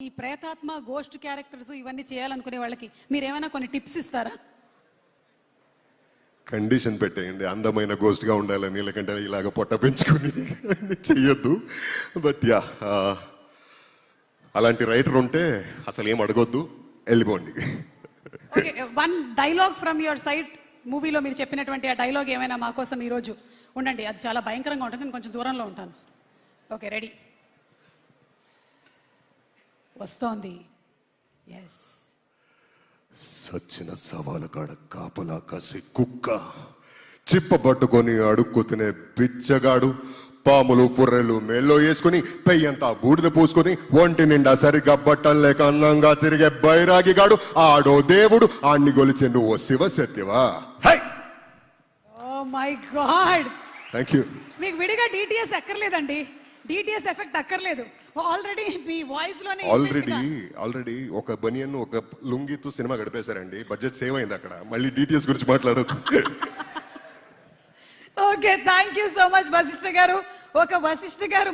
ఈ ప్రేతాత్మ ghost characters ఇవన్నీ చేయాలనుకునే వాళ్ళకి మీరేమైనా కొన్ని టిప్స్ ఇస్తారా? కండిషన్ పెట్టేయండి, అందమైన గోస్ట్ గా ఉండాలని, లేకంటే ఇలాగ పొట్ట పెంచుకొని చెయ్యొద్దు. బట్ యా, అలాంటి రైటర్ ఉంటే అసలు ఏం అడగొద్దు, వెళ్ళిపోండి. Okay, one dialogue from your side. మూవీలో మీరు చెప్పినటువంటి ఆ డైలాగ్ ఏమైనా మా కోసం ఈరోజు ఉండండి. అది చాలా భయంకరంగా ఉంటుంది, నేను కొంచెం దూరంలో ఉంటాను. Okay, ready? వస్తోంది. ఎస్. సచ్చిన సవాల కాడ కాపలా కాసి కుక్క, చిప్పబట్టుకొని అడుక్కు తినే బిచ్చగాడు, పాములు పుర్రెలు మేల్లో వేసుకుని పెయ్యంతా బూడిద పూసుకొని ఒంటి నిండా సరిగ్గా బట్టలు లేక అన్నంగా తిరిగే బైరాగిగాడు ఆడో దేవుడు, ఆడిని గొలిచే నువ్వు శివ సత్యవా? Oh my god, thank you. మీకు విడిగా డిటిఎస్ ఎక్కర్లేదండి, డిటిఎస్ ఎఫెక్ట్ అక్కర్లేదు. ఆల్రెడీ మీ వాయిస్ లోనే ఆల్రెడీ ఒక బనియన్ ఒక లుంగితో సినిమా గడిపేశారండి, బడ్జెట్ సేవ్ అయింది అక్కడ. మళ్ళీ డిటిఎస్ గురించి మాట్లాడొద్దు. Okay, thank you so much Vashishta గారు. ఒక వశిష్ఠ గారు